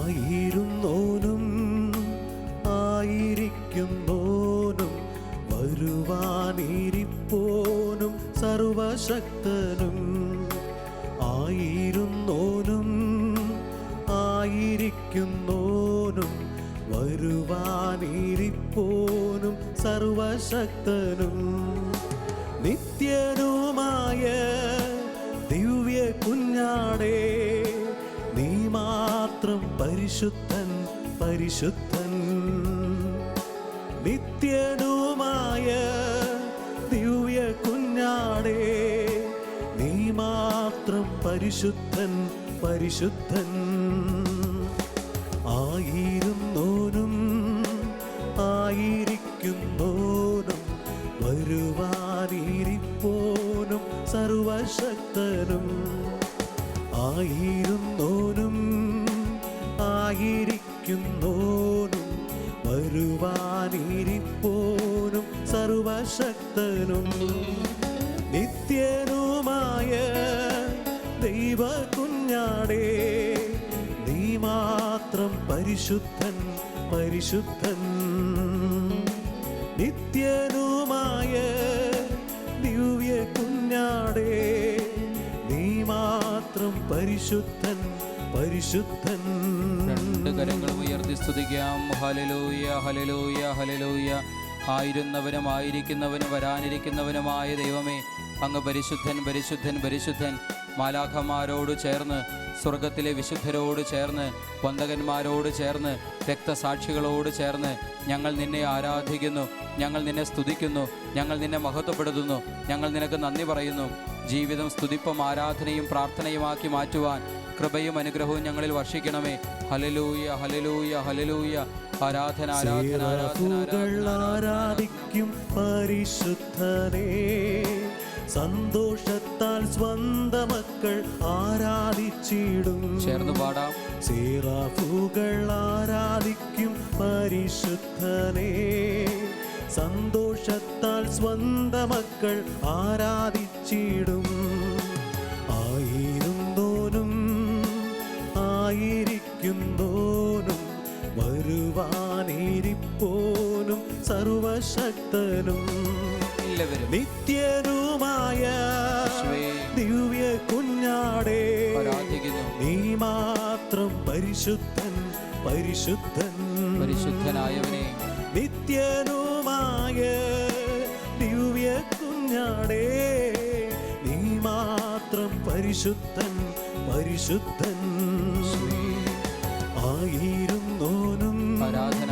ആയിരുന്നോനും ആയിരിക്കുന്നോനും വരുവാനിരിപ്പോനും സർവശക്തനും. ആയിരുന്നോനും ആയിരിക്കുന്നോനും വരുവാനിരിപ്പോനും സർവശക്തനും. നിത്യനുമായ ദിവ്യ കുഞ്ഞാടേ, നീ മാത്രം പരിശുദ്ധൻ പരിശുദ്ധൻ. നിത്യനുമായ ദിവ്യ കുഞ്ഞാടേ, നീ മാത്രം പരിശുദ്ധൻ പരിശുദ്ധൻ. ആയിരുന്നോനും ആയിരിക്കുന്നോനും വരുവാനിരിപ്പോനും സർവശക്തനും. ആയിരുന്നോനും ആയിരിക്കുന്നോനും വരുവാനിരിപ്പോനും സർവശക്തനും. നിത്യനുമായ ദൈവ കുഞ്ഞാടേ, നീ മാത്രം പരിശുദ്ധൻ പരിശുദ്ധൻ. നിത്യനുമായ ദിവ്യ കുഞ്ഞാടേ, നീ മാത്രം പരിശുദ്ധൻ പരിശുദ്ധൻ. രണ്ട് കരങ്ങളും ഉയർത്തി സ്തുതിക്കാം. Hallelujah hallelujah hallelujah. ആയിരുന്നവനും ആയിരിക്കുന്നവനും വരാനിരിക്കുന്നവനുമായ ദൈവമേ, അങ്ങ് പരിശുദ്ധൻ പരിശുദ്ധൻ പരിശുദ്ധൻ. മാലാഖമാരോട് ചേർന്ന്, സ്വർഗത്തിലെ വിശുദ്ധരോട് ചേർന്ന്, വന്ദകന്മാരോട് ചേർന്ന്, രക്തസാക്ഷികളോട് ചേർന്ന് ഞങ്ങൾ നിന്നെ ആരാധിക്കുന്നു, ഞങ്ങൾ നിന്നെ സ്തുതിക്കുന്നു, ഞങ്ങൾ നിന്നെ മഹത്വപ്പെടുത്തുന്നു, ഞങ്ങൾ നിനക്ക് നന്ദി പറയുന്നു. ജീവിതം സ്തുതിപ്പും ആരാധനയും പ്രാർത്ഥനയുമാക്കി മാറ്റുവാൻ കൃപയും അനുഗ്രഹവും ഞങ്ങളിൽ വർഷിക്കണമേ. Hallelujah hallelujah hallelujah. ആരാധന ആരാധന ആരാധിക്കും പരിശുദ്ധനേ, സന്തോഷത്താൽ സ്വന്തം മക്കൾ ആരാധിച്ചിടും. ചേർന്ന് പാടാം. സേറാഫുകൾ ആരാധിക്കും പരിശുദ്ധനേ, സന്തോഷത്താൽ സ്വന്തം മക്കൾ ആരാധിച്ചിടും. ആയിരുന്നോനും ആയിരിക്കുന്നോനും വരുവാനിരിപ്പോനും സർവശക്തനും. നിത്യനുമായ ദിവ്യ കുഞ്ഞാടേ, നീ മാത്രം പരിശുദ്ധൻ പരിശുദ്ധൻ. പരിശുദ്ധനായവനെ. നിത്യനുമായ ദിവ്യ കുഞ്ഞാടേ, നീ മാത്രം പരിശുദ്ധൻ പരിശുദ്ധൻ. ആയിരുന്നോനും ആരാധന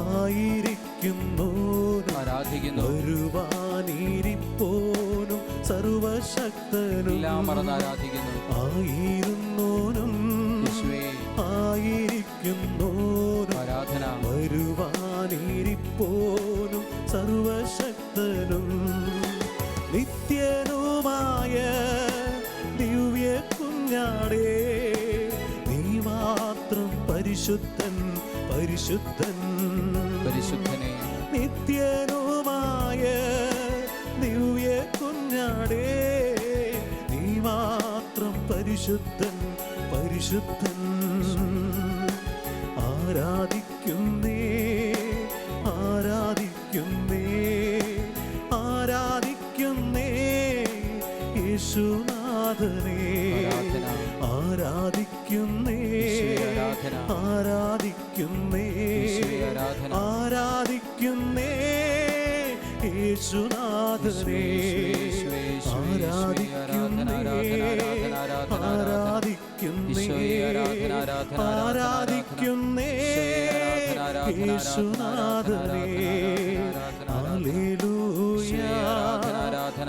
ആയിരിക്കുന്നോനും ആരാധിക്കുന്നു, വരുവാനിരിപ്പോനും സർവശക്തനും. എല്ലാം മറന്ന് ആരാധിക്കുന്നു. ആയിരുന്നോനും ആയിരിക്കുന്നോനും ആരാധന വരുവാനിരിപ്പോനും സർവശക്തനും. നിത്യനുമായ ദിവ്യ കുഞ്ഞാടേ, നീ മാത്രം പരിശുദ്ധൻ പരിശുദ്ധൻ. പരിശുദ്ധനെ. നിത്യനുമായ ദിവ്യ കുഞ്ഞാടേ, നീ മാത്രം പരിശുദ്ധൻ പരിശുദ്ധൻ. ആരാധിക്കുന്നേ ആരാധിക്കുന്നേ ആരാധിക്കുന്നേ യേശുനാഥനേ. ആരാധിക്കുന്നേ ആരാധിക്കുന്നേ ആരാധിക്കുന്നേ യേശുനാഥനേ. ആരാധിക്കുന്നേ ആരാധിക്കുന്നേ ആരാധിക്കുന്നേ യേശുനാഥനേ. Hallelujah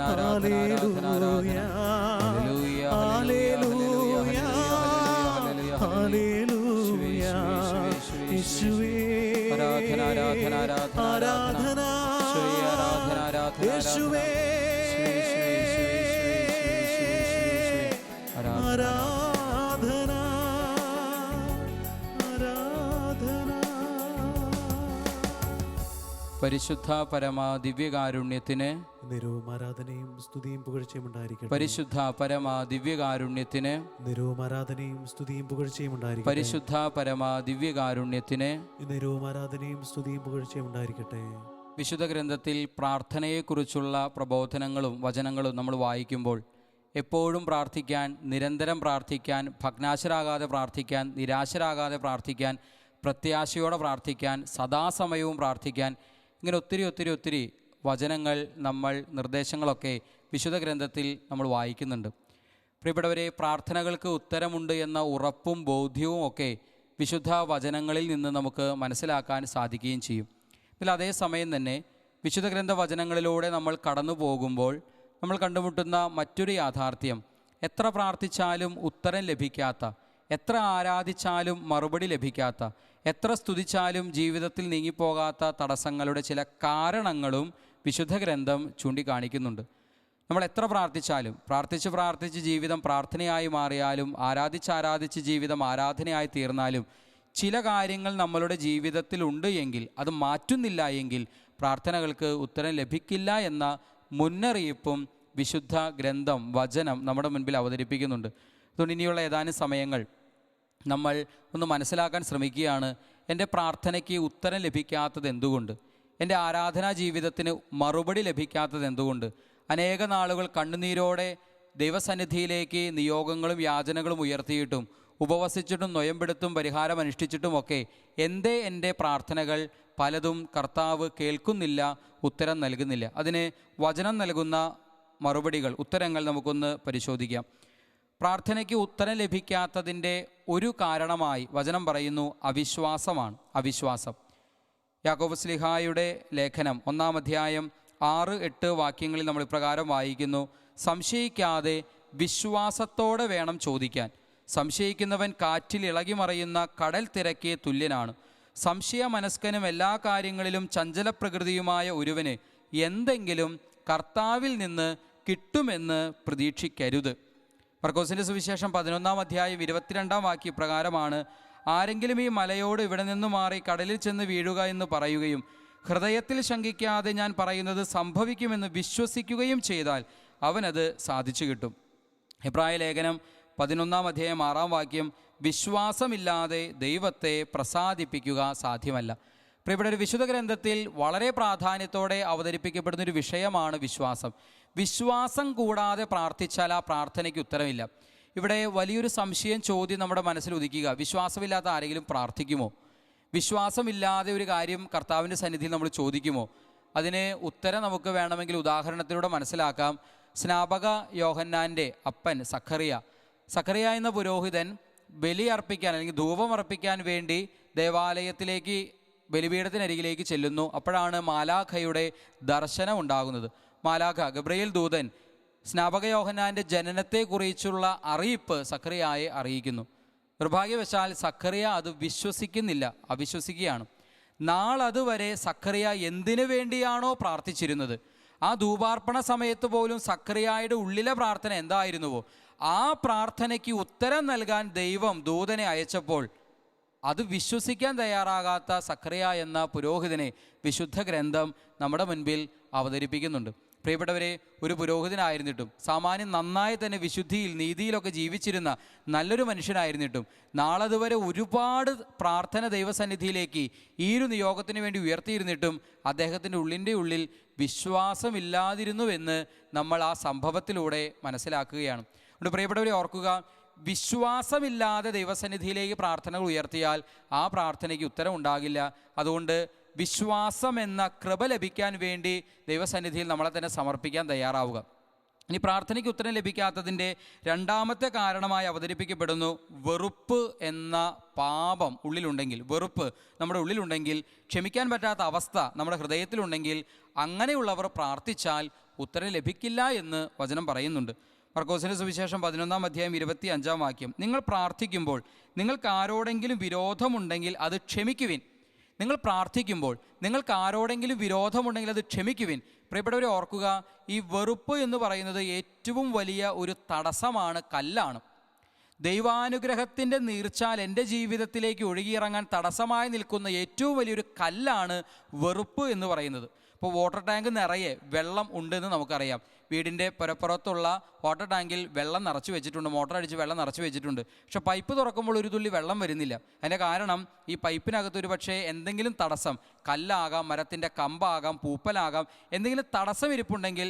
hallelujah hallelujah hallelujah. യേശുവേ ആരാധന ആരാധന യേശുവേ ആരാധന ആരാധന. പരിശുദ്ധ പരമ ദിവ്യകാരുണ്യത്തിന് നിരവും ആരാധനയും സ്തുതിയും പുകഴ്ചയും ഉണ്ടായിരിക്കട്ടെ. പരിശുദ്ധ പരമ ദിവ്യകാരുണ്യത്തിന് നിരവും ആരാധനയും സ്തുതിയും പുകഴ്ചയും ഉണ്ടായിരിക്കട്ടെ. പരിശുദ്ധ പരമ ദിവ്യകാരുണ്യത്തിന് നിരവും ആരാധനയും സ്തുതിയും പുകഴ്ചയും ഉണ്ടായിരിക്കട്ടെ. വിശുദ്ധ ഗ്രന്ഥത്തിൽ പ്രാർത്ഥനയെക്കുറിച്ചുള്ള പ്രബോധനങ്ങളും വചനങ്ങളും നമ്മൾ വായിക്കുമ്പോൾ എപ്പോഴും പ്രാർത്ഥിക്കാൻ, നിരന്തരം പ്രാർത്ഥിക്കാൻ, ഭഗ്നാശരാകാതെ പ്രാർത്ഥിക്കാൻ, നിരാശരാകാതെ പ്രാർത്ഥിക്കാൻ, പ്രത്യാശയോടെ പ്രാർത്ഥിക്കാൻ, സദാസമയവും പ്രാർത്ഥിക്കാൻ, ഇങ്ങനെ ഒത്തിരി വചനങ്ങൾ, നിർദ്ദേശങ്ങളൊക്കെ വിശുദ്ധ ഗ്രന്ഥത്തിൽ നമ്മൾ വായിക്കുന്നുണ്ട്. പ്രിയപ്പെട്ടവരെ, പ്രാർത്ഥനകൾക്ക് ഉത്തരമുണ്ട് എന്ന ഉറപ്പും ബോധ്യവും ഒക്കെ വിശുദ്ധ വചനങ്ങളിൽ നിന്ന് നമുക്ക് മനസ്സിലാക്കാൻ സാധിക്കുകയും ചെയ്യും. ഇതിൽ അതേസമയം തന്നെ വിശുദ്ധ ഗ്രന്ഥ വചനങ്ങളിലൂടെ നമ്മൾ കടന്നു പോകുമ്പോൾ നമ്മൾ കണ്ടുമുട്ടുന്ന മറ്റൊരു യാഥാർത്ഥ്യം, എത്ര പ്രാർത്ഥിച്ചാലും ഉത്തരം ലഭിക്കാത്ത, എത്ര ആരാധിച്ചാലും മറുപടി ലഭിക്കാത്ത, എത്ര സ്തുതിച്ചാലും ജീവിതത്തിൽ നീങ്ങിപ്പോകാത്ത തടസ്സങ്ങളുടെ ചില കാരണങ്ങളും വിശുദ്ധ ഗ്രന്ഥം ചൂണ്ടിക്കാണിക്കുന്നുണ്ട്. നമ്മൾ എത്ര പ്രാർത്ഥിച്ചാലും, പ്രാർത്ഥിച്ച് ജീവിതം പ്രാർത്ഥനയായി മാറിയാലും, ആരാധിച്ച് ജീവിതം ആരാധനയായി തീർന്നാലും, ചില കാര്യങ്ങൾ നമ്മളുടെ ജീവിതത്തിലുണ്ട് എങ്കിൽ, അത് മാറ്റുന്നില്ല എങ്കിൽ പ്രാർത്ഥനകൾക്ക് ഉത്തരം ലഭിക്കില്ല എന്ന മുന്നറിയിപ്പും വിശുദ്ധ ഗ്രന്ഥം, വചനം നമ്മുടെ മുൻപിൽ അവതരിപ്പിക്കുന്നുണ്ട്. അതുകൊണ്ട് ഇനിയുള്ള ഏതാനും സമയങ്ങൾ നമ്മൾ ഒന്ന് മനസ്സിലാക്കാൻ ശ്രമിക്കുകയാണ്, എൻ്റെ പ്രാർത്ഥനയ്ക്ക് ഉത്തരം ലഭിക്കാത്തത് എന്തുകൊണ്ട്, എൻ്റെ ആരാധനാ ജീവിതത്തിന് മറുപടി ലഭിക്കാത്തത് എന്തുകൊണ്ട്, അനേക നാളുകൾ കണ്ണുനീരോടെ ദൈവസന്നിധിയിലേക്ക് നിയോഗങ്ങളും യാചനകളും ഉയർത്തിയിട്ടും ഉപവസിച്ചിട്ടും നൊയമ്പെടുത്തും പരിഹാരം അനുഷ്ഠിച്ചിട്ടുമൊക്കെ എന്തേ എൻ്റെ പ്രാർത്ഥനകൾ പലതും കർത്താവ് കേൾക്കുന്നില്ല, ഉത്തരം നൽകുന്നില്ല? അതിന് വചനം നൽകുന്ന മറുപടികൾ, ഉത്തരങ്ങൾ നമുക്കൊന്ന് പരിശോധിക്കാം. പ്രാർത്ഥനയ്ക്ക് ഉത്തരം ലഭിക്കാത്തതിൻ്റെ ഒരു കാരണമായി വചനം പറയുന്നു അവിശ്വാസമാണ്. അവിശ്വാസം. യാക്കോബ് ശ്ലീഹായുടെ ലേഖനം 1-ാം അധ്യായം 6-8 വാക്യങ്ങളിൽ നമ്മൾ ഇപ്രകാരം വായിക്കുന്നു: സംശയിക്കാതെ വിശ്വാസത്തോടെ വേണം ചോദിക്കാൻ. സംശയിക്കുന്നവൻ കാറ്റിൽ ഇളകി മറയുന്ന കടൽ തിരക്ക് തുല്യനാണ്. സംശയമനസ്കനും എല്ലാ കാര്യങ്ങളിലും ചഞ്ചലപ്രകൃതിയുമായ ഒരുവന് എന്തെങ്കിലും കർത്താവിൽ നിന്ന് കിട്ടുമെന്ന് പ്രതീക്ഷിക്കരുത്. മർക്കോസിൻ്റെ സുവിശേഷം 11-ാം അധ്യായം 22-ാം വാക്യ പ്രകാരമാണ്: ആരെങ്കിലും ഈ മലയോട് ഇവിടെ നിന്ന് മാറി കടലിൽ ചെന്ന് വീഴുക എന്ന് പറയുകയും ഹൃദയത്തിൽ ശങ്കിക്കാതെ ഞാൻ പറയുന്നത് സംഭവിക്കുമെന്ന് വിശ്വസിക്കുകയും ചെയ്താൽ അവനത് സാധിച്ചു കിട്ടും. എബ്രായ ലേഖനം 11-ാം അധ്യായം 6-ാം വാക്യം: വിശ്വാസമില്ലാതെ ദൈവത്തെ പ്രസാദിപ്പിക്കുക സാധ്യമല്ല. പ്രിയപ്പെട്ട ഒരു വിശുദ്ധ ഗ്രന്ഥത്തിൽ വളരെ പ്രാധാന്യത്തോടെ അവതരിപ്പിക്കപ്പെടുന്നൊരു വിഷയമാണ് വിശ്വാസം. വിശ്വാസം കൂടാതെ പ്രാർത്ഥിച്ചാൽ ആ പ്രാർത്ഥനയ്ക്ക് ഉത്തരമില്ല. ഇവിടെ വലിയൊരു ചോദ്യം നമ്മുടെ മനസ്സിൽ ഉദിക്കുക: വിശ്വാസമില്ലാത്ത ആരെങ്കിലും പ്രാർത്ഥിക്കുമോ? വിശ്വാസമില്ലാതെ ഒരു കാര്യം കർത്താവിൻ്റെ സന്നിധിയിൽ നമ്മൾ ചോദിക്കുമോ? അതിന് ഉത്തരം നമുക്ക് വേണമെങ്കിൽ ഉദാഹരണത്തിലൂടെ മനസ്സിലാക്കാം. സ്നാപക യോഹന്നാൻ്റെ അപ്പൻ സഖറിയ എന്ന പുരോഹിതൻ ബലി അർപ്പിക്കാൻ അല്ലെങ്കിൽ ധൂപം അർപ്പിക്കാൻ വേണ്ടി ദേവാലയത്തിലേക്ക്, ബലിപീഠത്തിനരികിലേക്ക് ചെല്ലുന്നു. അപ്പോഴാണ് മാലാഖയുടെ ദർശനം ഉണ്ടാകുന്നത്. മാലാഖ ഗബ്രിയേൽ ദൂതൻ സ്നാപക യോഹന്നാൻ്റെ ജനനത്തെക്കുറിച്ചുള്ള അറിയിപ്പ് സഖറിയായെ അറിയിക്കുന്നു. നിർഭാഗ്യവശാൽ സഖറിയ അത് വിശ്വസിക്കുന്നില്ല, അവിശ്വസിക്കുകയാണ്. നാളതുവരെ സഖറിയ എന്തിനു വേണ്ടിയാണോ പ്രാർത്ഥിച്ചിരുന്നത്, ആ ധൂപാർപ്പണ സമയത്ത് പോലും സഖറിയായുടെ ഉള്ളിലെ പ്രാർത്ഥന എന്തായിരുന്നുവോ ആ പ്രാർത്ഥനയ്ക്ക് ഉത്തരം നൽകാൻ ദൈവം ദൂതനെ അയച്ചപ്പോൾ അത് വിശ്വസിക്കാൻ തയ്യാറാകാത്ത സഖറിയ എന്ന പുരോഹിതനെ വിശുദ്ധ ഗ്രന്ഥം നമ്മുടെ മുൻപിൽ അവതരിപ്പിക്കുന്നുണ്ട്. പ്രിയപ്പെട്ടവരെ, ഒരു പുരോഹിതനായിരുന്നിട്ടും സാമാന്യം നന്നായി തന്നെ വിശുദ്ധിയിൽ നീതിയിലൊക്കെ ജീവിച്ചിരുന്ന നല്ലൊരു മനുഷ്യനായിരുന്നിട്ടും നാളതുവരെ ഒരുപാട് പ്രാർത്ഥന ദൈവസന്നിധിയിലേക്ക് ഈ ഒരു നിയോഗത്തിന് വേണ്ടി ഉയർത്തിയിരുന്നിട്ടും അദ്ദേഹത്തിൻ്റെ ഉള്ളിൽ വിശ്വാസമില്ലാതിരുന്നുവെന്ന് നമ്മൾ ആ സംഭവത്തിലൂടെ മനസ്സിലാക്കുകയാണ്. അതുകൊണ്ട് പ്രിയപ്പെട്ടവരെ ഓർക്കുക, വിശ്വാസമില്ലാതെ ദൈവസന്നിധിയിലേക്ക് പ്രാർത്ഥനകൾ ഉയർത്തിയാൽ ആ പ്രാർത്ഥനയ്ക്ക് ഉത്തരം ഉണ്ടാകില്ല. അതുകൊണ്ട് വിശ്വാസം എന്ന കൃപ ലഭിക്കാൻ വേണ്ടി ദൈവസന്നിധിയിൽ നമ്മളെ തന്നെ സമർപ്പിക്കാൻ തയ്യാറാവുക. ഇനി പ്രാർത്ഥനയ്ക്ക് ഉത്തരം ലഭിക്കാത്തതിൻ്റെ രണ്ടാമത്തെ കാരണമായി അവതരിപ്പിക്കപ്പെടുന്നു വെറുപ്പ് എന്ന പാപം ഉള്ളിലുണ്ടെങ്കിൽ, വെറുപ്പ് നമ്മുടെ ഉള്ളിലുണ്ടെങ്കിൽ, ക്ഷമിക്കാൻ പറ്റാത്ത അവസ്ഥ നമ്മുടെ ഹൃദയത്തിലുണ്ടെങ്കിൽ അങ്ങനെയുള്ളവർ പ്രാർത്ഥിച്ചാൽ ഉത്തരം ലഭിക്കില്ല എന്ന് വചനം പറയുന്നുണ്ട്. മർക്കോസിൻ്റെ സുവിശേഷം 11-ാം അധ്യായം 25-ാം വാക്യം: നിങ്ങൾ പ്രാർത്ഥിക്കുമ്പോൾ നിങ്ങൾക്ക് ആരോടെങ്കിലും വിരോധമുണ്ടെങ്കിൽ അത് ക്ഷമിക്കുവിൻ. നിങ്ങൾ പ്രാർത്ഥിക്കുമ്പോൾ നിങ്ങൾക്ക് ആരോടെങ്കിലും വിരോധമുണ്ടെങ്കിൽ അത് ക്ഷമിക്കുവിൻ. പ്രിയപ്പെട്ടവരെ ഓർക്കുക, ഈ വെറുപ്പ് എന്ന് പറയുന്നത് ഏറ്റവും വലിയ ഒരു തടസ്സമാണ്, കല്ലാണ്. ദൈവാനുഗ്രഹത്തിൻ്റെ നീർച്ചാൽ എൻ്റെ ജീവിതത്തിലേക്ക് ഒഴുകിയിറങ്ങാൻ തടസ്സമായി നിൽക്കുന്ന ഏറ്റവും വലിയൊരു കല്ലാണ് വെറുപ്പ് എന്ന് പറയുന്നത്. ഇപ്പോൾ വാട്ടർ ടാങ്ക് നിറയെ വെള്ളം ഉണ്ടെന്ന് നമുക്കറിയാം. വീടിൻ്റെ പുറത്തുള്ള വാട്ടർ ടാങ്കിൽ വെള്ളം നിറച്ച് വെച്ചിട്ടുണ്ട്, മോട്ടർ അടിച്ച് വെള്ളം നിറച്ച് വെച്ചിട്ടുണ്ട്. പക്ഷെ പൈപ്പ് തുറക്കുമ്പോൾ ഒരു തുള്ളി വെള്ളം വരുന്നില്ല. അതിൻ്റെ കാരണം ഈ പൈപ്പിനകത്ത് ഒരു പക്ഷേ എന്തെങ്കിലും തടസ്സം, കല്ലാകാം, മരത്തിൻ്റെ കമ്പാകാം, പൂപ്പലാകാം, എന്തെങ്കിലും തടസ്സം ഇരിപ്പുണ്ടെങ്കിൽ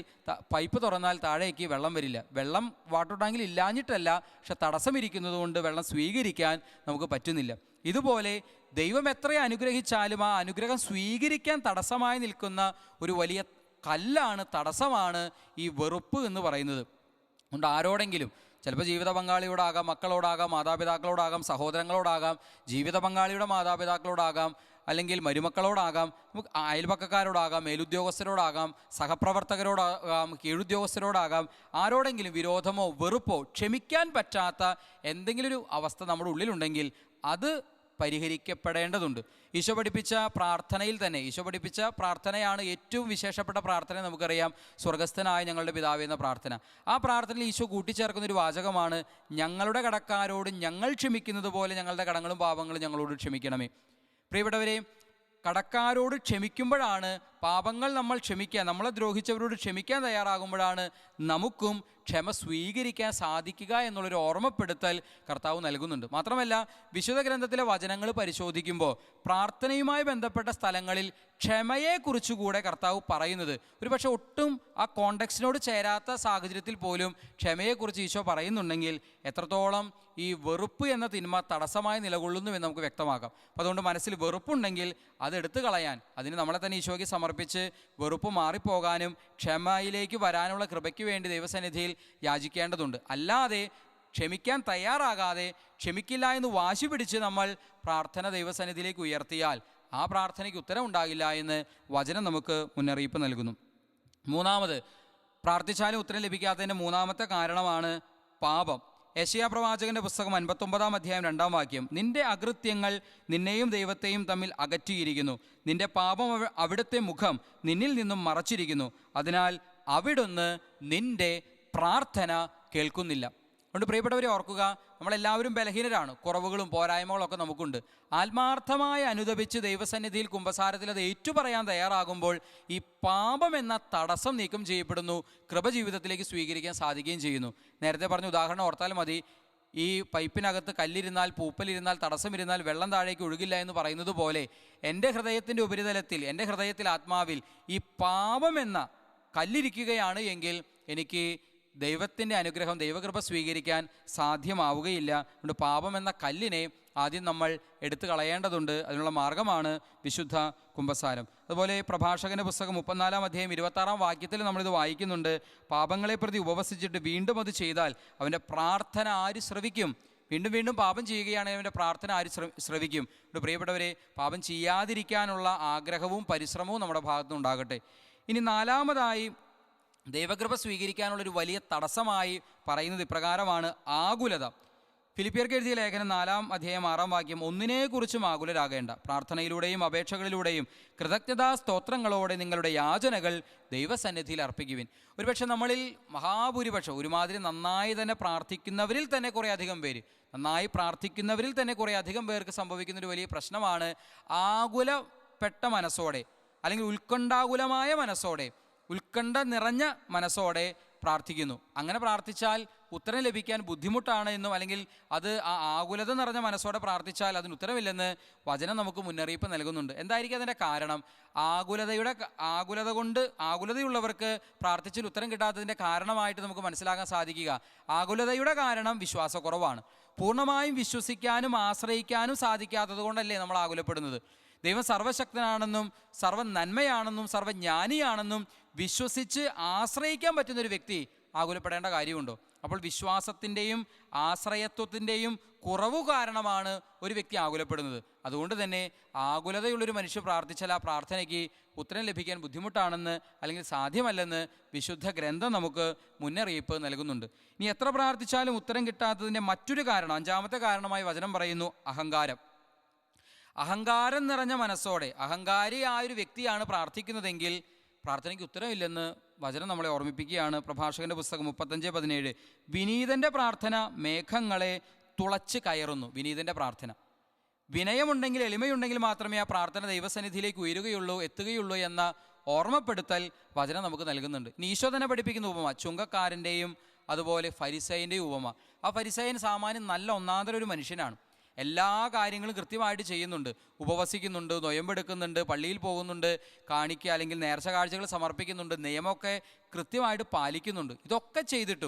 പൈപ്പ് തുറന്നാൽ താഴേക്ക് വെള്ളം വരില്ല. വെള്ളം വാട്ടർ ടാങ്കിൽ ഇല്ലാഞ്ഞിട്ടല്ല, പക്ഷെ തടസ്സം ഇരിക്കുന്നത് കൊണ്ട് വെള്ളം സ്വീകരിക്കാൻ നമുക്ക് പറ്റുന്നില്ല. ഇതുപോലെ ദൈവം എത്ര അനുഗ്രഹിച്ചാലും ആ അനുഗ്രഹം സ്വീകരിക്കാൻ തടസ്സമായി നിൽക്കുന്ന ഒരു വലിയ കല്ലാണ്, തടസ്സമാണ് ഈ വെറുപ്പ് എന്ന് പറയുന്നത്. അതുകൊണ്ട് ആരോടെങ്കിലും, ചിലപ്പോൾ ജീവിത പങ്കാളിയോടാകാം, മക്കളോടാകാം, മാതാപിതാക്കളോടാകാം, സഹോദരങ്ങളോടാകാം, ജീവിത പങ്കാളിയുടെ മാതാപിതാക്കളോടാകാം, അല്ലെങ്കിൽ മരുമക്കളോടാകാം, അയൽപക്കക്കാരോടാകാം, മേലുദ്യോഗസ്ഥരോടാകാം, സഹപ്രവർത്തകരോടാകാം, കീഴുദ്യോഗസ്ഥരോടാകാം, ആരോടെങ്കിലും വിരോധമോ വെറുപ്പോ ക്ഷമിക്കാൻ പറ്റാത്ത എന്തെങ്കിലും ഒരു അവസ്ഥ നമ്മുടെ ഉള്ളിലുണ്ടെങ്കിൽ അത് പരിഹരിക്കപ്പെടേണ്ടതുണ്ട്. ഈശോ പഠിപ്പിച്ച പ്രാർത്ഥനയിൽ തന്നെ, ഈശോ പഠിപ്പിച്ച പ്രാർത്ഥനയാണ് ഏറ്റവും വിശേഷപ്പെട്ട പ്രാർത്ഥന. നമുക്കറിയാം, സ്വർഗസ്ഥനായ ഞങ്ങളുടെ പിതാവേ എന്ന പ്രാർത്ഥന. ആ പ്രാർത്ഥനയിൽ ഈശോ കൂട്ടിച്ചേർക്കുന്നൊരു വാചകമാണ്, ഞങ്ങളുടെ കടക്കാരോട് ഞങ്ങൾ ക്ഷമിക്കുന്നത് പോലെ ഞങ്ങളുടെ കടങ്ങളും പാപങ്ങളും ഞങ്ങളോട് ക്ഷമിക്കണമേ. പ്രിയപ്പെട്ടവരെ, കടക്കാരോട് ക്ഷമിക്കുമ്പോഴാണ്, പാപങ്ങൾ നമ്മൾ ക്ഷമിക്കാൻ, നമ്മളെ ദ്രോഹിച്ചവരോട് ക്ഷമിക്കാൻ തയ്യാറാകുമ്പോഴാണ് നമുക്കും ക്ഷമ സ്വീകരിക്കാൻ സാധിക്കുക എന്നുള്ളൊരു ഓർമ്മപ്പെടുത്തൽ കർത്താവ് നൽകുന്നുണ്ട്. മാത്രമല്ല, വിശുദ്ധ ഗ്രന്ഥത്തിലെ വചനങ്ങൾ പരിശോധിക്കുമ്പോൾ പ്രാർത്ഥനയുമായി ബന്ധപ്പെട്ട സ്ഥലങ്ങളിൽ ക്ഷമയെക്കുറിച്ചുകൂടെ കർത്താവ് പറയുന്നത്, ഒരുപക്ഷെ ഒട്ടും ആ കോണ്ടെക്സ്റ്റിനോട് ചേരാത്ത സാഹചര്യത്തിൽ പോലും ക്ഷമയെക്കുറിച്ച് ഈശോ പറയുന്നുണ്ടെങ്കിൽ എത്രത്തോളം ഈ വെറുപ്പ് എന്ന തിന്മ തടസ്സമായി നിലകൊള്ളുന്നുവെന്ന് നമുക്ക് വ്യക്തമാക്കാം. അപ്പോൾ അതുകൊണ്ട് മനസ്സിൽ വെറുപ്പുണ്ടെങ്കിൽ അത് എടുത്തു കളയാൻ, അതിന് നമ്മളെ തന്നെ ഈശോയ്ക്ക് സമർപ്പിച്ച് വെറുപ്പ് മാറിപ്പോകാനും ക്ഷമയിലേക്ക് വരാനുള്ള കൃപയ്ക്ക് വേണ്ടി ദൈവസന്നിധിയിൽ യാചിക്കേണ്ടതുണ്ട്. അല്ലാതെ ക്ഷമിക്കാൻ തയ്യാറാകാതെ, ക്ഷമിക്കില്ല എന്ന് വാശി പിടിച്ച് നമ്മൾ പ്രാർത്ഥന ദൈവസന്നിധിയിലേക്ക് ഉയർത്തിയാൽ ആ പ്രാർത്ഥനയ്ക്ക് ഉത്തരം ഉണ്ടാകില്ല എന്ന് വചനം നമുക്ക് മുന്നറിയിപ്പ് നൽകുന്നു. മൂന്നാമത്, പ്രാർത്ഥിച്ചാലും ഉത്തരം ലഭിക്കാത്തതിൻ്റെ മൂന്നാമത്തെ കാരണമാണ് പാപം. യെശയ്യാ പ്രവാചകന്റെ പുസ്തകം 59-ാം അധ്യായം 2-ാം വാക്യം, നിന്റെ അകൃത്യങ്ങൾ നിന്നെയും ദൈവത്തെയും തമ്മിൽ അകറ്റിയിരിക്കുന്നു, നിന്റെ പാപം അവിടുത്തെ മുഖം നിന്നിൽ നിന്നും മറച്ചിരിക്കുന്നു, അതിനാൽ അവിടുന്ന് നിന്റെ പ്രാർത്ഥന കേൾക്കുന്നില്ല. അതുകൊണ്ട് പ്രിയപ്പെട്ടവരെ ഓർക്കുക, നമ്മളെല്ലാവരും ബലഹീനരാണ്, കുറവുകളും പോരായ്മകളൊക്കെ നമുക്കുണ്ട്. ആത്മാർത്ഥമായി അനുദപിച്ച് ദൈവസന്നിധിയിൽ കുമ്പസാരത്തിൽ അത് ഏറ്റുപറയാൻ തയ്യാറാകുമ്പോൾ ഈ പാപം എന്ന തടസ്സം നീക്കം ചെയ്യപ്പെടുന്നു, കൃപ ജീവിതത്തിലേക്ക് സ്വീകരിക്കാൻ സാധിക്കുകയും ചെയ്യുന്നു. നേരത്തെ പറഞ്ഞ ഉദാഹരണം ഓർത്താൽ മതി. ഈ പൈപ്പിനകത്ത് കല്ലിരുന്നാൽ, പൂപ്പലിരുന്നാൽ, തടസ്സമിരുന്നാൽ വെള്ളം താഴേക്ക് ഒഴുകില്ല എന്ന് പറയുന്നത് പോലെ എൻ്റെ ഹൃദയത്തിൻ്റെ ഉപരിതലത്തിൽ, എൻ്റെ ഹൃദയത്തിൽ, ആത്മാവിൽ ഈ പാപം എന്ന കല്ലിരിക്കുകയാണ് എങ്കിൽ എനിക്ക് ദൈവത്തിൻ്റെ അനുഗ്രഹം, ദൈവകൃപ സ്വീകരിക്കാൻ സാധ്യമാവുകയില്ല. അതുകൊണ്ട് പാപം എന്ന കല്ലിനെ ആദ്യം നമ്മൾ എടുത്തു കളയേണ്ടതുണ്ട്. അതിനുള്ള മാർഗമാണ് വിശുദ്ധ കുമ്പസാരം. അതുപോലെ പ്രഭാഷകന്റെ പുസ്തകം 34-ാം അധ്യായം 26-ാം വാക്യത്തിൽ നമ്മളിത് വായിക്കുന്നുണ്ട്, പാപങ്ങളെ പ്രതി ഉപവസിച്ചിട്ട് വീണ്ടും അത് ചെയ്താൽ അവൻ്റെ പ്രാർത്ഥന ആര് ശ്രവിക്കും? വീണ്ടും വീണ്ടും പാപം ചെയ്യുകയാണെങ്കിൽ അവൻ്റെ പ്രാർത്ഥന ആര് ശ്രവിക്കും? പ്രിയപ്പെട്ടവരെ, പാപം ചെയ്യാതിരിക്കാനുള്ള ആഗ്രഹവും പരിശ്രമവും നമ്മുടെ ഭാഗത്തുനിന്നുണ്ടാകട്ടെ. ഇനി നാലാമതായി ദൈവകൃപ സ്വീകരിക്കാനുള്ളൊരു വലിയ തടസ്സമായി പറയുന്നത് ഇപ്രകാരമാണ്, ആകുലത. ഫിലിപ്പിയർക്ക് എഴുതിയ ലേഖനം 4-ാം അധ്യായം 6-ാം വാക്യം, ഒന്നിനെക്കുറിച്ചും ആകുലരാകേണ്ട, പ്രാർത്ഥനയിലൂടെയും അപേക്ഷകളിലൂടെയും കൃതജ്ഞതാ സ്തോത്രങ്ങളോടെ നിങ്ങളുടെ യാചനകൾ ദൈവസന്നിധിയിൽ അർപ്പിക്കുവിൻ. ഒരുപക്ഷെ നമ്മളിൽ മഹാഭൂരിപക്ഷം, ഒരുമാതിരി നന്നായി തന്നെ പ്രാർത്ഥിക്കുന്നവരിൽ തന്നെ കുറേ അധികം പേർക്ക് സംഭവിക്കുന്നൊരു വലിയ പ്രശ്നമാണ് ആകുലപ്പെട്ട മനസ്സോടെ, അല്ലെങ്കിൽ ഉത്കണ്ഠാകുലമായ മനസ്സോടെ, ഉത്കണ്ഠ നിറഞ്ഞ മനസ്സോടെ പ്രാർത്ഥിക്കുന്നു. അങ്ങനെ പ്രാർത്ഥിച്ചാൽ ഉത്തരം ലഭിക്കാൻ ബുദ്ധിമുട്ടാണ് എന്നും, അല്ലെങ്കിൽ അത് ആ ആകുലത നിറഞ്ഞ മനസ്സോടെ പ്രാർത്ഥിച്ചാൽ അതിന് ഉത്തരമില്ലെന്ന് വചനം നമുക്ക് മുന്നറിയിപ്പ് നൽകുന്നുണ്ട്. എന്തായിരിക്കും അതിൻ്റെ കാരണം? ആകുലതയുള്ളവർക്ക് പ്രാർത്ഥിച്ചാൽ ഉത്തരം കിട്ടാത്തതിൻ്റെ കാരണമായിട്ട് നമുക്ക് മനസ്സിലാക്കാൻ സാധിക്കുക, ആകുലതയുടെ കാരണം വിശ്വാസക്കുറവാണ്. പൂർണ്ണമായും വിശ്വസിക്കാനും ആശ്രയിക്കാനും സാധിക്കാത്തത് കൊണ്ടല്ലേ നമ്മൾ ആകുലപ്പെടുന്നത്. ദൈവം സർവശക്തനാണെന്നും സർവ നന്മയാണെന്നും സർവജ്ഞാനിയാണെന്നും വിശ്വസിച്ച് ആശ്രയിക്കാൻ പറ്റുന്നൊരു വ്യക്തി ആകുലപ്പെടേണ്ട കാര്യമുണ്ടോ? അപ്പോൾ വിശ്വാസത്തിൻ്റെയും ആശ്രയത്വത്തിൻ്റെയും കുറവ് കാരണമാണ് ഒരു വ്യക്തി ആകുലപ്പെടുന്നത്. അതുകൊണ്ട് തന്നെ ആകുലതയുള്ളൊരു മനുഷ്യൻ പ്രാർത്ഥിച്ചാൽ ആ പ്രാർത്ഥനയ്ക്ക് ഉത്തരം ലഭിക്കാൻ ബുദ്ധിമുട്ടാണെന്ന്, അല്ലെങ്കിൽ സാധ്യമല്ലെന്ന് വിശുദ്ധ ഗ്രന്ഥം നമുക്ക് മുന്നറിയിപ്പ് നൽകുന്നുണ്ട്. ഇനി എത്ര പ്രാർത്ഥിച്ചാലും ഉത്തരം കിട്ടാത്തതിൻ്റെ മറ്റൊരു കാരണം, 5-ാമത്തെ കാരണമായി വചനം പറയുന്നു, അഹങ്കാരം. അഹങ്കാരം നിറഞ്ഞ മനസ്സോടെ അഹങ്കാരിയായൊരു വ്യക്തിയാണ് പ്രാർത്ഥിക്കുന്നതെങ്കിൽ പ്രാർത്ഥനയ്ക്ക് ഉത്തരമില്ലെന്ന് വചനം നമ്മളെ ഓർമ്മിപ്പിക്കുകയാണ്. പ്രഭാഷകന്റെ പുസ്തകം 35:17, വിനീതൻ്റെ പ്രാർത്ഥന മേഘങ്ങളെ തുളച്ച് കയറുന്നു. വിനീതൻ്റെ പ്രാർത്ഥന, വിനയമുണ്ടെങ്കിൽ, എളിമയുണ്ടെങ്കിൽ മാത്രമേ ആ പ്രാർത്ഥന ദൈവസന്നിധിയിലേക്ക് ഉയരുകയുള്ളൂ, എത്തുകയുള്ളൂ എന്ന ഓർമ്മപ്പെടുത്തൽ വചനം നമുക്ക് നൽകുന്നുണ്ട്. ഇനി ഈശോ തന്നെ പഠിപ്പിക്കുന്ന ഉപമ ചുങ്കക്കാരൻ്റെയും അതുപോലെ ഫരിസയൻ്റെയും ഉപമ. ആ ഫരിസയൻ സാമാന്യം നല്ല ഒന്നാന്തര ഒരു മനുഷ്യനാണ്. എല്ലാ കാര്യങ്ങളും കൃത്യമായിട്ട് ചെയ്യുന്നുണ്ട്, ഉപവസിക്കുന്നുണ്ട്, നൊയമ്പെടുക്കുന്നുണ്ട്, പള്ളിയിൽ പോകുന്നുണ്ട്, കാണിക്കുക അല്ലെങ്കിൽ നേർച്ച കാഴ്ചകൾ സമർപ്പിക്കുന്നുണ്ട്, നിയമമൊക്കെ കൃത്യമായിട്ട് പാലിക്കുന്നുണ്ട്. ഇതൊക്കെ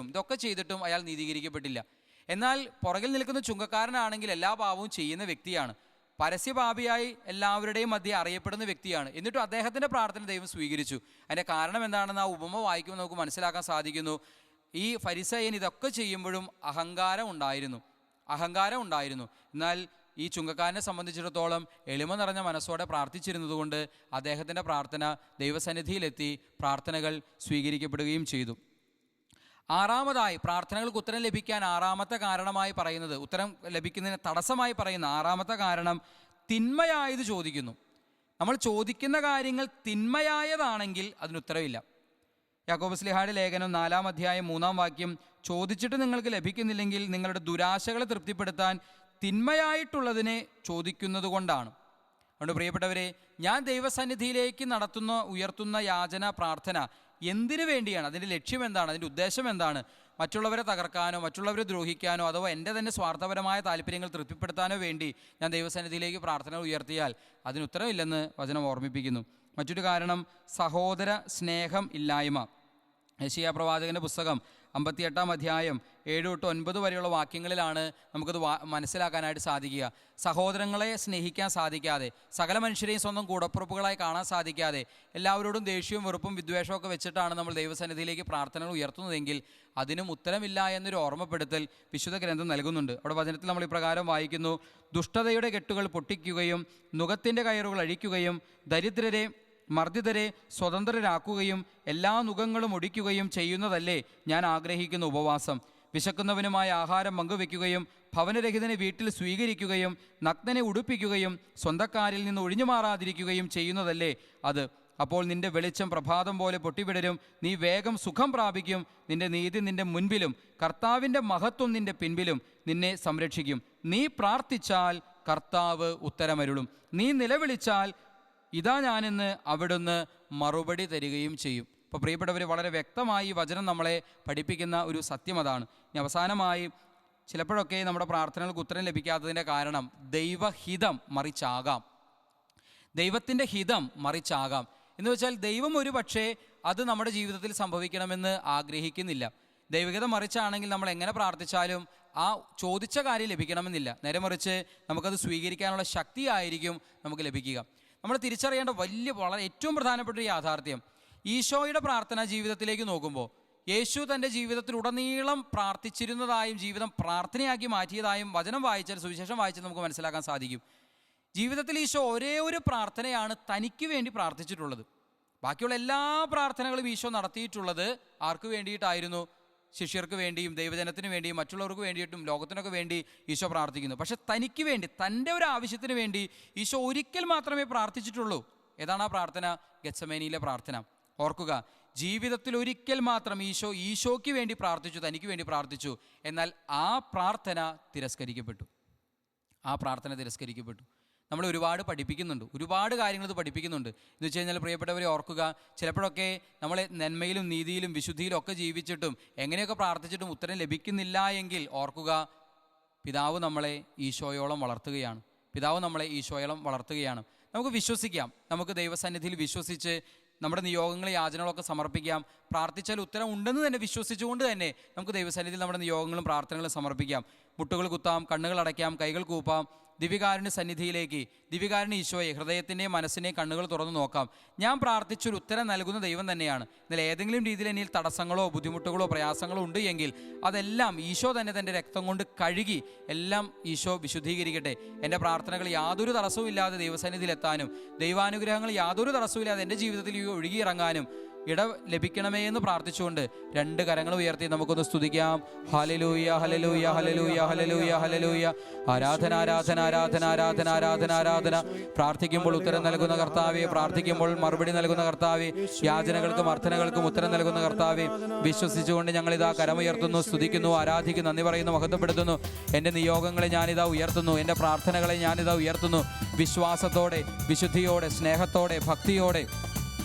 ചെയ്തിട്ടും അയാൾ നീതീകരിക്കപ്പെട്ടില്ല. എന്നാൽ പുറകിൽ നിൽക്കുന്ന ചുങ്കക്കാരനാണെങ്കിൽ എല്ലാ പാപവും ചെയ്യുന്ന വ്യക്തിയാണ്, പരസ്യപാപിയായി എല്ലാവരുടെയും മധ്യ അറിയപ്പെടുന്ന വ്യക്തിയാണ്. എന്നിട്ടും അദ്ദേഹത്തിൻ്റെ പ്രാർത്ഥന ദൈവം സ്വീകരിച്ചു. അതിൻ്റെ കാരണം എന്താണെന്ന് ആ ഉപമ വായിക്കുമ്പോൾ നമുക്ക് മനസ്സിലാക്കാൻ സാധിക്കുന്നു. ഈ ഫരിസയൻ ഇതൊക്കെ ചെയ്യുമ്പോഴും അഹങ്കാരം ഉണ്ടായിരുന്നു. എന്നാൽ ഈ ചുങ്കക്കാരനെ സംബന്ധിച്ചിടത്തോളം എളിമ നിറഞ്ഞ മനസ്സോടെ പ്രാർത്ഥിച്ചിരുന്നതുകൊണ്ട് അദ്ദേഹത്തിൻ്റെ പ്രാർത്ഥന ദൈവസന്നിധിയിലെത്തി പ്രാർത്ഥനകൾ സ്വീകരിക്കപ്പെടുകയും ചെയ്തു. ആറാമതായി പ്രാർത്ഥനകൾക്ക് ഉത്തരം ലഭിക്കാൻ ആറാമത്തെ കാരണമായി പറയുന്നത്, ഉത്തരം ലഭിക്കുന്നതിന് തടസ്സമായി പറയുന്ന ആറാമത്തെ കാരണം തിന്മയായത് ചോദിക്കുന്നു. നമ്മൾ ചോദിക്കുന്ന കാര്യങ്ങൾ തിന്മയായതാണെങ്കിൽ അതിനുത്തരവില്ല. യാക്കോബ് ശ്ലീഹായുടെ ലേഖനം 4-ാം അധ്യായം 3-ാം വാക്യം, ചോദിച്ചിട്ട് നിങ്ങൾക്ക് ലഭിക്കുന്നില്ലെങ്കിൽ നിങ്ങളുടെ ദുരാശകളെ തൃപ്തിപ്പെടുത്താൻ തിന്മയായിട്ടുള്ളതിനെ ചോദിക്കുന്നത് കൊണ്ടാണ്. അതുകൊണ്ട് പ്രിയപ്പെട്ടവരെ, ഞാൻ ദൈവസന്നിധിയിലേക്ക് ഉയർത്തുന്ന യാചന പ്രാർത്ഥന എന്തിനു വേണ്ടിയാണ്? അതിൻ്റെ ലക്ഷ്യം എന്താണ്? അതിൻ്റെ ഉദ്ദേശം എന്താണ്? മറ്റുള്ളവരെ തകർക്കാനോ മറ്റുള്ളവരെ ദ്രോഹിക്കാനോ അഥവാ എൻ്റെ തന്നെ സ്വാർത്ഥപരമായ താല്പര്യങ്ങൾ തൃപ്തിപ്പെടുത്താനോ വേണ്ടി ഞാൻ ദൈവസന്നിധിയിലേക്ക് പ്രാർത്ഥന ഉയർത്തിയാൽ അതിനുത്തരമില്ലെന്ന് വചനം ഓർമ്മിപ്പിക്കുന്നു. മറ്റൊരു കാരണം സഹോദര സ്നേഹം ഇല്ലായ്മ. യെശയ്യാ പ്രവാചകൻ്റെ പുസ്തകം 58-ാം അധ്യായം 7-9 വരെയുള്ള വാക്യങ്ങളിലാണ് നമുക്കത് മനസ്സിലാക്കാനായിട്ട് സാധിക്കുക. സഹോദരങ്ങളെ സ്നേഹിക്കാൻ സാധിക്കാതെ, സകല മനുഷ്യരെയും സ്വന്തം കൂടപ്പുറപ്പുകളായി കാണാൻ സാധിക്കാതെ, എല്ലാവരോടും ദേഷ്യവും വെറുപ്പും വിദ്വേഷവും ഒക്കെ വെച്ചിട്ടാണ് നമ്മൾ ദൈവസന്നിധിയിലേക്ക് പ്രാർത്ഥനകൾ ഉയർത്തുന്നതെങ്കിൽ അതിനും ഉത്തരമില്ല എന്നൊരു ഓർമ്മപ്പെടുത്തൽ വിശുദ്ധ ഗ്രന്ഥം നൽകുന്നുണ്ട്. അവിടെ വചനത്തിൽ നമ്മൾ ഇപ്രകാരം വായിക്കുന്നു: ദുഷ്ടതയുടെ കെട്ടുകൾ പൊട്ടിക്കുകയും നുകത്തിൻ്റെ കയറുകൾ അഴിക്കുകയും ദരിദ്രരെ മർദ്ദിതരെ സ്വതന്ത്രരാക്കുകയും എല്ലാ നുകങ്ങളും ഒടിക്കുകയും ചെയ്യുന്നതല്ലേ ഞാൻ ആഗ്രഹിക്കുന്ന ഉപവാസം. വിശക്കുന്നവനുമായ ആഹാരം പങ്കുവെക്കുകയും ഭവനരഹിതനെ വീട്ടിൽ സ്വീകരിക്കുകയും നഗ്നനെ ഉടുപ്പിക്കുകയും സ്വന്തക്കാരിൽ നിന്ന് ഒഴിഞ്ഞു മാറാതിരിക്കുകയും ചെയ്യുന്നതല്ലേ അത്. അപ്പോൾ നിന്റെ വെളിച്ചം പ്രഭാതം പോലെ പൊട്ടിവിടരും, നീ വേഗം സുഖം പ്രാപിക്കും. നിന്റെ നീതി നിന്റെ മുൻപിലും കർത്താവിൻ്റെ മഹത്വം നിന്റെ പിൻപിലും നിന്നെ സംരക്ഷിക്കും. നീ പ്രാർത്ഥിച്ചാൽ കർത്താവ് ഉത്തരമരുളും, നീ നിലവിളിച്ചാൽ ഇതാ ഞാനെന്ന് അവിടുന്ന് മറുപടി തരികയും ചെയ്യും. അപ്പോൾ പ്രിയപ്പെട്ടവർ, വളരെ വ്യക്തമായി വചനം നമ്മളെ പഠിപ്പിക്കുന്ന ഒരു സത്യം അതാണ്. ഇനി അവസാനമായി, ചിലപ്പോഴൊക്കെ നമ്മുടെ പ്രാർത്ഥനകൾക്ക് ഉത്തരം ലഭിക്കാത്തതിൻ്റെ കാരണം ദൈവഹിതം മറിച്ചാകാം. ദൈവത്തിൻ്റെ ഹിതം മറിച്ചാകാം എന്ന് വെച്ചാൽ ദൈവം ഒരു പക്ഷേ അത് നമ്മുടെ ജീവിതത്തിൽ സംഭവിക്കണമെന്ന് ആഗ്രഹിക്കുന്നില്ല. ദൈവഹിതം മറിച്ചാണെങ്കിൽ നമ്മൾ എങ്ങനെ പ്രാർത്ഥിച്ചാലും ആ ചോദിച്ച കാര്യം ലഭിക്കണമെന്നില്ല. നേരെ മറിച്ച് നമുക്കത് സ്വീകരിക്കാനുള്ള ശക്തിയായിരിക്കും നമുക്ക് ലഭിക്കുക. നമ്മൾ തിരിച്ചറിയേണ്ട വളരെ ഏറ്റവും പ്രധാനപ്പെട്ട ഒരു യാഥാർത്ഥ്യം, ഈശോയുടെ പ്രാർത്ഥനാ ജീവിതത്തിലേക്ക് നോക്കുമ്പോൾ യേശു തൻ്റെ ജീവിതത്തിലുടനീളം പ്രാർത്ഥിച്ചിരുന്നതായും ജീവിതം പ്രാർത്ഥനയാക്കി മാറ്റിയതായും വചനം വായിച്ചാൽ, സുവിശേഷം വായിച്ചാൽ നമുക്ക് മനസ്സിലാക്കാൻ സാധിക്കും. ജീവിതത്തിൽ ഈശോ ഒരേ ഒരു പ്രാർത്ഥനയാണ് തനിക്ക് വേണ്ടി പ്രാർത്ഥിച്ചിട്ടുള്ളത്. ബാക്കിയുള്ള എല്ലാ പ്രാർത്ഥനകളും ഈശോ നടത്തിയിട്ടുള്ളത് ആർക്ക് വേണ്ടിയിട്ടായിരുന്നു? ശിഷ്യർക്ക് വേണ്ടിയും ദൈവജനത്തിന് വേണ്ടിയും മറ്റുള്ളവർക്ക് വേണ്ടിയിട്ടും ലോകത്തിനൊക്കെ വേണ്ടി ഈശോ പ്രാർത്ഥിക്കുന്നു. പക്ഷെ തനിക്ക് വേണ്ടി, തൻ്റെ ഒരു ആവശ്യത്തിന് വേണ്ടി ഈശോ ഒരിക്കൽ മാത്രമേ പ്രാർത്ഥിച്ചിട്ടുള്ളൂ. ഏതാണ് ആ പ്രാർത്ഥന? ഗെത്സമേനിയിലെ പ്രാർത്ഥന. ഓർക്കുക, ജീവിതത്തിൽ ഒരിക്കൽ മാത്രം ഈശോയ്ക്ക് വേണ്ടി പ്രാർത്ഥിച്ചു, തനിക്ക് വേണ്ടി പ്രാർത്ഥിച്ചു. എന്നാൽ ആ പ്രാർത്ഥന തിരസ്കരിക്കപ്പെട്ടു. നമ്മൾ ഒരുപാട് പഠിപ്പിക്കുന്നുണ്ട്, ഒരുപാട് കാര്യങ്ങൾ ഇത് പഠിപ്പിക്കുന്നുണ്ട്. എന്ന് വെച്ച് കഴിഞ്ഞാൽ പ്രിയപ്പെട്ടവരെ ഓർക്കുക, ചിലപ്പോഴൊക്കെ നമ്മളെ നന്മയിലും നീതിയിലും വിശുദ്ധിയിലും ഒക്കെ ജീവിച്ചിട്ടും എങ്ങനെയൊക്കെ പ്രാർത്ഥിച്ചിട്ടും ഉത്തരം ലഭിക്കുന്നില്ല എങ്കിൽ ഓർക്കുക, പിതാവ് നമ്മളെ ഈശോയോളം വളർത്തുകയാണ്. നമുക്ക് വിശ്വസിക്കാം, നമുക്ക് ദൈവസന്നിധിയിൽ വിശ്വസിച്ച് നമ്മുടെ നിയോഗങ്ങളെ യാചനകളൊക്കെ സമർപ്പിക്കാം. പ്രാർത്ഥിച്ചാൽ ഉത്തരം ഉണ്ടെന്ന് തന്നെ വിശ്വസിച്ചുകൊണ്ട് തന്നെ നമുക്ക് ദൈവസന്നിധിയിൽ നമ്മുടെ നിയോഗങ്ങളും പ്രാർത്ഥനകളും സമർപ്പിക്കാം. മുട്ടുകൾ കുത്താം, കണ്ണുകൾ അടയ്ക്കാം, കൈകൾ കൂപ്പാം. ദിവ്യകാരുണ്യ സന്നിധിയിലേക്ക്, ദിവ്യകാരുണ്യ ഈശോയെ ഹൃദയത്തിൻ്റെയും മനസ്സിൻ്റെയും കണ്ണുകൾ തുറന്നു നോക്കാം. ഞാൻ പ്രാർത്ഥിച്ചൊരു ഉത്തരം നൽകുന്ന ദൈവം തന്നെയാണ്. എന്നാൽ ഏതെങ്കിലും രീതിയിൽ എന്നിൽ തടസ്സങ്ങളോ ബുദ്ധിമുട്ടുകളോ പ്രയാസങ്ങളോ ഉണ്ട് എങ്കിൽ അതെല്ലാം ഈശോ തന്നെ തൻ്റെ രക്തം കൊണ്ട് കഴുകി എല്ലാം ഈശോ വിശുദ്ധീകരിക്കട്ടെ. എൻ്റെ പ്രാർത്ഥനകൾ യാതൊരു തടസ്സവും ഇല്ലാതെ ദൈവസന്നിധിയിൽ എത്താനും ദൈവാനുഗ്രഹങ്ങൾ യാതൊരു തടസ്സവും ഇല്ലാതെ എൻ്റെ ജീവിതത്തിൽ ഒഴുകിയിറങ്ങാനും ഇട ലഭിക്കണമേ എന്ന് പ്രാർത്ഥിച്ചുകൊണ്ട് രണ്ട് കരങ്ങൾ ഉയർത്തി നമുക്കൊന്ന് സ്തുതിക്കാം. Hallelujah, hallelujah, hallelujah, hallelujah, hallelujah. ആരാധന, ആരാധന, ആരാധന, ആരാധന, ആരാധന, ആരാധന. പ്രാർത്ഥിക്കുമ്പോൾ ഉത്തരം നൽകുന്ന കർത്താവേ, പ്രാർത്ഥിക്കുമ്പോൾ മറുപടി നൽകുന്ന കർത്താവേ, യാചനകൾക്കും അർത്ഥനകൾക്കും ഉത്തരം നൽകുന്ന കർത്താവേ, വിശ്വസിച്ചുകൊണ്ട് ഞങ്ങളിതാ കരമുയർത്തുന്നു, സ്തുതിക്കുന്നു, ആരാധിക്കുന്നു, നന്ദി പറയുന്നു, മഹത്വപ്പെടുത്തുന്നു. എൻ്റെ നിയോഗങ്ങളെ ഞാനിതാ ഉയർത്തുന്നു, എൻ്റെ പ്രാർത്ഥനകളെ ഞാനിതാ ഉയർത്തുന്നു. വിശ്വാസത്തോടെ, വിശുദ്ധിയോടെ, സ്നേഹത്തോടെ, ഭക്തിയോടെ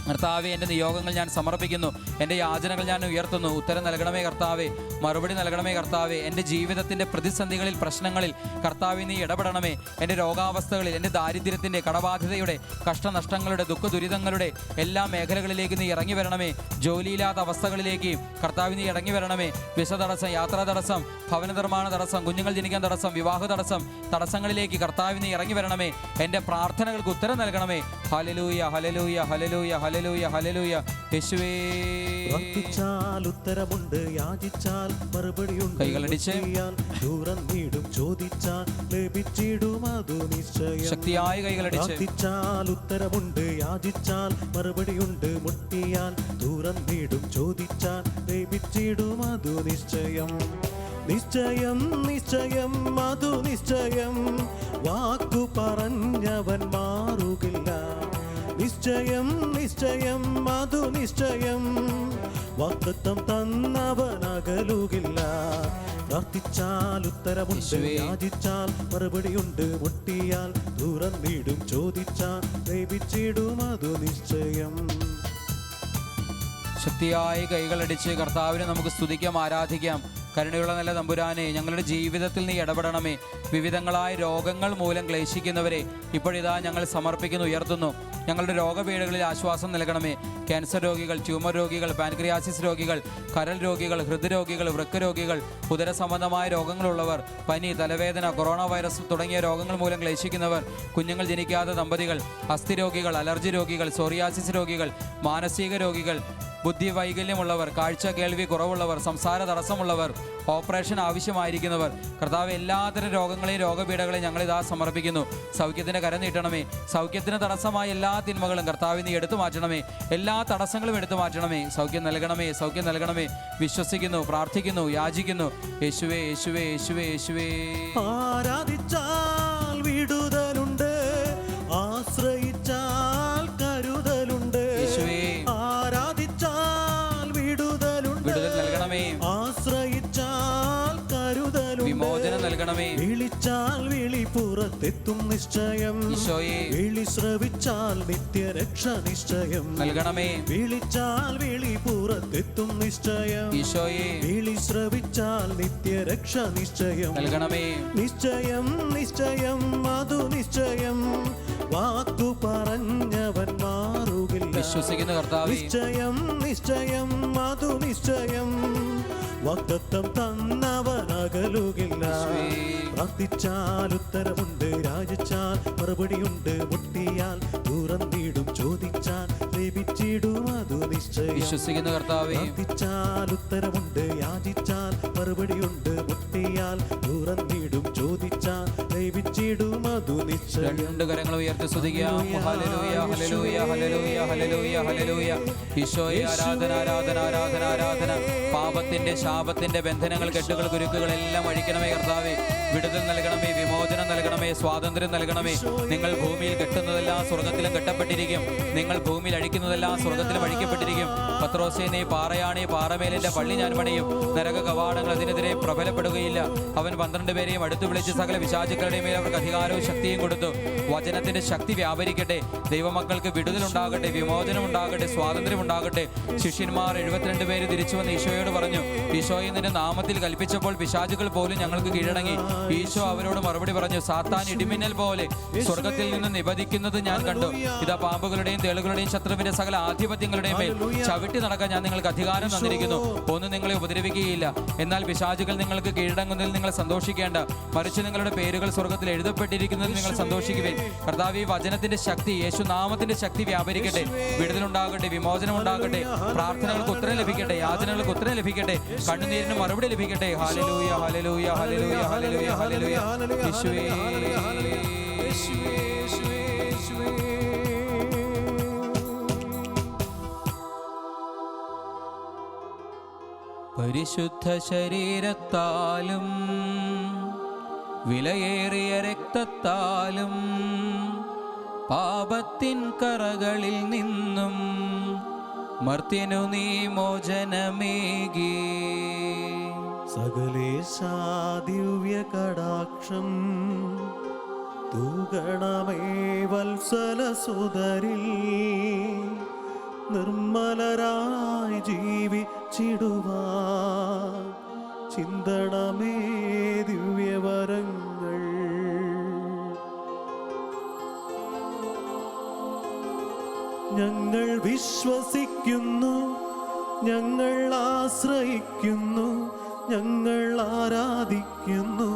കർത്താവെ, എൻ്റെ നിയോഗങ്ങൾ ഞാൻ സമർപ്പിക്കുന്നു, എൻ്റെ യാചനകൾ ഞാൻ ഉയർത്തുന്നു. ഉത്തരം നൽകണമേ കർത്താവെ, മറുപടി നൽകണമേ കർത്താവെ. എൻ്റെ ജീവിതത്തിൻ്റെ പ്രതിസന്ധികളിൽ, പ്രശ്നങ്ങളിൽ കർത്താവെ നീ ഇടപെടണമേ. എൻ്റെ രോഗാവസ്ഥകളിൽ, എൻ്റെ ദാരിദ്ര്യത്തിൻ്റെ, കടബാധ്യതയുടെ, കഷ്ടനഷ്ടങ്ങളുടെ, ദുഃഖ ദുരിതങ്ങളുടെ എല്ലാ മേഖലകളിലേക്ക് നീ ഇറങ്ങി വരണമേ. ജോലിയില്ലാത്ത അവസ്ഥകളിലേക്ക് കർത്താവ് നീ ഇറങ്ങി വരണമേ. വിസ തടസ്സം, യാത്രാ തടസ്സം, ഭവന നിർമ്മാണ തടസ്സം, കുഞ്ഞുങ്ങൾ ജനിക്കാൻ തടസ്സം, വിവാഹ തടസ്സം, തടസ്സങ്ങളിലേക്ക് കർത്താവ് നീ ഇറങ്ങി വരണമേ. എൻ്റെ പ്രാർത്ഥനകൾക്ക് ഉത്തരം നൽകണമേ. Hallelujah, hallelujah, hallelujah, hallelujah, hallelujah. യേശുവേ. പ്രാർത്ഥിച്ചാൽ ഉത്തരമുണ്ട്, യാചിച്ചാൽ മറുപടിയുണ്ട്, കൈകളടിച്ച് തുറന്നിടും, ചോദിച്ചാൽ ലഭിച്ചിടും, അതു നിശ്ചയം. ശക്തിയായ കൈകളടിച്ച്. പ്രാർത്ഥിച്ചാൽ ഉത്തരമുണ്ട്, യാചിച്ചാൽ മറുപടിയുണ്ട്, മുട്ടിയാൽ തുറന്നിടും, ചോദിച്ചാൽ ലഭിച്ചിടും, അതു നിശ്ചയം. നിശ്ചയം, നിശ്ചയം, അതു നിശ്ചയം, വാക്കു പറഞ്ഞവൻ മാറുകില്ല. നിശ്ചയം, നിശ്ചയം, അതു നിശ്ചയം, വാഗ്ദത്തം തന്നവൻ അകലുകില്ല. പ്രാർത്ഥിച്ചാൽ ഉത്തരമുണ്ട്, യാചിച്ചാൽ മറുപടിയുണ്ട്, മുട്ടിയാൽ തുറന്നിടും, ചോദിച്ചാൽ ലഭിച്ചിടും, അതു നിശ്ചയം. ശക്തിയായി കൈകളടിച്ച് കർത്താവിനെ നമുക്ക് സ്തുതിക്കാം, ആരാധിക്കാം. കരുണയുള്ള നല്ല തമ്പുരാനെ, ഞങ്ങളുടെ ജീവിതത്തിൽ നീ ഇടപെടണമേ. വിവിധങ്ങളായ രോഗങ്ങൾ മൂലം ക്ലേശിക്കുന്നവരെ ഇപ്പോഴിതാ ഞങ്ങൾ സമർപ്പിക്കുന്നു, ഉയർത്തുന്നു. ഞങ്ങളുടെ രോഗപീഠകളിൽ ആശ്വാസം നൽകണമേ. ക്യാൻസർ രോഗികൾ, ട്യൂമർ രോഗികൾ, പാൻക്രിയാസിസ് രോഗികൾ, കരൾ രോഗികൾ, ഹൃദ്രോഗികൾ, വൃക്ക രോഗികൾ, ഉദരസംബന്ധമായ രോഗങ്ങളുള്ളവർ, പനി, തലവേദന, കൊറോണ വൈറസ് തുടങ്ങിയ രോഗങ്ങൾ മൂലം ക്ലേശിക്കുന്നവർ, കുഞ്ഞുങ്ങൾ ജനിക്കാത്ത ദമ്പതികൾ, അസ്ഥിരോഗികൾ, അലർജി രോഗികൾ, സോറിയാസിസ് രോഗികൾ, മാനസിക രോഗികൾ, ബുദ്ധി വൈകല്യമുള്ളവർ, കാഴ്ച കേൾവി കുറവുള്ളവർ, സംസാര തടസ്സമുള്ളവർ, ഓപ്പറേഷൻ ആവശ്യമായിരിക്കുന്നവർ, കർത്താവ് എല്ലാത്തരം രോഗങ്ങളെയും രോഗപീഠകളെയും ഞങ്ങളിതാ സമർപ്പിക്കുന്നു. സൗഖ്യത്തിൻ്റെ കരം നീട്ടണമേ. സൗഖ്യത്തിന് തടസ്സമായ എല്ലാ തിന്മകളും കർത്താവ് നീ എടുത്തു മാറ്റണമേ. എല്ലാ തടസ്സങ്ങളും എടുത്തു മാറ്റണമേ. സൗഖ്യം നൽകണമേ, സൗഖ്യം നൽകണമേ. വിശ്വസിക്കുന്നു, പ്രാർത്ഥിക്കുന്നു, യാചിക്കുന്നു. യേശുവേ, യേശുവേ, യേശുവേ, യേശുവേ. ആരാധിച്ചാൽ വിടുതലുണ്ട്, ആശ്രയിച്ചാൽ കരുതലുണ്ട്. യേശുവേ, ആരാധിച്ചാൽ വിടുതലുണ്ട്, വിടുതൽ നൽകണമേ. ആശ്രയിച്ചാൽ കരുതലുണ്ട്, വിമോചനം നൽകണമേ. വിളിച്ചാൽ വിളി പുറത്തെത്തും നിശ്ചയം. ഈശോയെ, വിളി ശ്രവിച്ചാൽ നിത്യരക്ഷ നിശ്ചയം നൽകണമേ. വിളിച്ചാൽ വിളി പുറത്തെത്തും നിശ്ചയം. ഈശോയെ, വിളി ശ്രവിച്ചാൽ നിത്യരക്ഷ നിശ്ചയം നൽകണമേ. നിശ്ചയം, നിശ്ചയം, അതു നിശ്ചയം, വാക്കു പറഞ്ഞവൻ മാറുകില്ല. വിശ്വസിക്കുന്ന കർത്താവേ, നിശ്ചയം, നിശ്ചയം, അതു നിശ്ചയം, വാഗ്ദത്തം തന്നവൻ അകലുകില്ല. പ്രാർത്ഥിച്ചാൽ ഉത്തരമുണ്ട്, യാചിച്ചാൽ മറുപടിയുണ്ട്, മുട്ടിയാൽ തുറന്നിടും, ചോദിച്ചാൽ ലഭിച്ചിടും, അതു നിശ്ചയം. വിശ്വസിക്കുന്ന കർത്താവേ, പ്രാർത്ഥിച്ചാൽ ഉത്തരമുണ്ട്, യാചിച്ചാൽ മറുപടിയുണ്ട്, മുട്ടിയാൽ തുറന്നിടും, ചോദിച്ചാൽ ലഭിച്ചിടും, അതു നിശ്ചയം. രണ്ട് കരങ്ങൾ ഉയർത്തി സ്തുതിക്കാം. Hallelujah, hallelujah, hallelujah, hallelujah, hallelujah. ഈശോയെ, ആരാധന, ആരാധന, ആരാധന, ആരാധന. പാപത്തിന്റെ, ശാപത്തിന്റെ ബന്ധനങ്ങൾ, കെട്ടുകൾ, കുരുക്കുകൾ എല്ലാം അഴിക്കണമേ കർത്താവേ. വിടുതൽ നൽകണമേ, വിമോചനം നൽകണമേ, സ്വാതന്ത്ര്യം നൽകണമേ. നിങ്ങൾ ഭൂമിയിൽ കെട്ടുന്നതെല്ലാം സ്വർഗത്തിലും കെട്ടപ്പെട്ടിരിക്കും. നിങ്ങൾ ഭൂമിയിൽ അഴിക്കുന്നതെല്ലാം സ്വർഗത്തിലും അഴിക്കപ്പെട്ടിരിക്കും. പത്രോസേ, നീ പാറയാണേ, പാറമേലിന്റെ പള്ളി ഞാൻ പണിയും. നരക കവാടങ്ങൾ അതിനെതിരെ പ്രബലപ്പെടുകയില്ല. അവൻ 12 പേരെയും അടുത്തു വിളിച്ച് സകല പിശാചുക്കളുടെയും മേൽ അവർക്ക് അധികാരവും ശക്തിയും കൊടുത്തു. വചനത്തിന്റെ ശക്തി വ്യാപരിക്കട്ടെ. ദൈവമക്കൾക്ക് വിടുതൽ ഉണ്ടാകട്ടെ, വിമോചനം ഉണ്ടാകട്ടെ, സ്വാതന്ത്ര്യം ഉണ്ടാകട്ടെ. ശിഷ്യന്മാർ 72 പേര് തിരിച്ചു വന്ന് ഈശോയോട് പറഞ്ഞു, ഈശോയെ, നിന്റെ നാമത്തിൽ കൽപ്പിച്ചപ്പോൾ പിശാചുക്കൾ പോലും ഞങ്ങൾക്ക് കീഴടങ്ങി. ഈശോ അവരോട് മറുപടി പറഞ്ഞു, സാത്താൻ ഇടിമിന്നൽ പോലെ സ്വർഗത്തിൽ നിന്ന് നിപതിക്കുന്നത് ഞാൻ കണ്ടു. ഇതാ പാമ്പുകളുടെയും തേളുകളുടെയും ശത്രുവിന്റെ സകല ആധിപത്യങ്ങളുടെയും മേൽ ചവിട്ടി നടക്കാൻ ഞാൻ നിങ്ങൾക്ക് അധികാരം തന്നിരിക്കുന്നു. ഒന്നും നിങ്ങളെ ഉപദ്രവിക്കുകയില്ല. എന്നാൽ പിശാചുകൾ നിങ്ങൾക്ക് കീഴടങ്ങുന്നതിൽ നിങ്ങൾ സന്തോഷിക്കേണ്ട, മറിച്ച് നിങ്ങളുടെ പേരുകൾ സ്വർഗത്തിൽ എഴുതപ്പെട്ടിരിക്കുന്നതിൽ നിങ്ങൾ സന്തോഷിക്കുവിൻ. കർത്താവ്, ഈ വചനത്തിന്റെ ശക്തി, യേശു നാമത്തിന്റെ ശക്തി വ്യാപരിക്കട്ടെ. വിടുതലുണ്ടാകട്ടെ, വിമോചനം ഉണ്ടാകട്ടെ, പ്രാർത്ഥനകൾക്ക് ഉത്തരം ലഭിക്കട്ടെ, യാചനകൾക്ക് ഉത്തരം ലഭിക്കട്ടെ, കണ്ണുനീരിന് മറുപടി ലഭിക്കട്ടെ. Hallelujah, hallelujah, hallelujah, hallelujah, hallelujah. യേശുവേ, പരിശുദ്ധ ശരീരത്താലും വിലയേറിയ രക്തത്താലും പാപത്തിൻ കറകളിൽ നിന്നും മർത്യനു നീ മോചനമേകി. സകലേശാ ദിവ്യ കടാക്ഷം തൂകണമേ വത്സല സുതരിൽ, നിർമ്മലരായി ജീവിച്ചിടുവാൻ ചിന്തണമേ ദിവ്യവരങ്ങൾ. ഞങ്ങൾ വിശ്വസിക്കുന്നു, ഞങ്ങൾ ആശ്രയിക്കുന്നു, ഞങ്ങൾ ആരാധിക്കുന്നു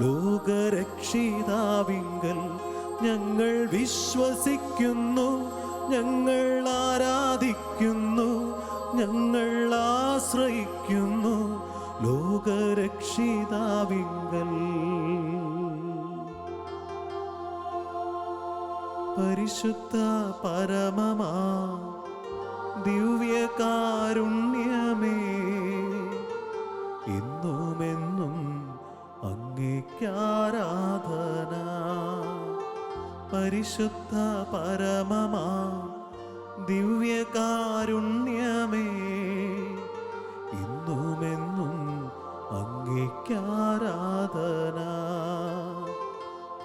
ലോകരക്ഷിതാവിങ്കൽ. ഞങ്ങൾ വിശ്വസിക്കുന്നു, ഞങ്ങൾ ആരാധിക്കുന്നു, ഞങ്ങൾ ആശ്രയിക്കുന്നു ലോകരക്ഷിതാവിങ്കൽ. പരിശുദ്ധ പരമമാ ദിവ്യകാരുണ്യമേ, എന്നുമെന്നും അങ്ങേക്കാരാധന. പരിശുദ്ധ പരമമാ ദിവ്യകാരുണ്യമേ, എന്നുമെന്നും അങ്ങേക്കാരാധന.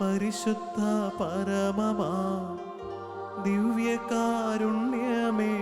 പരിശുദ്ധ പരമമാ ദിവ്യകാരുണ്യമേ,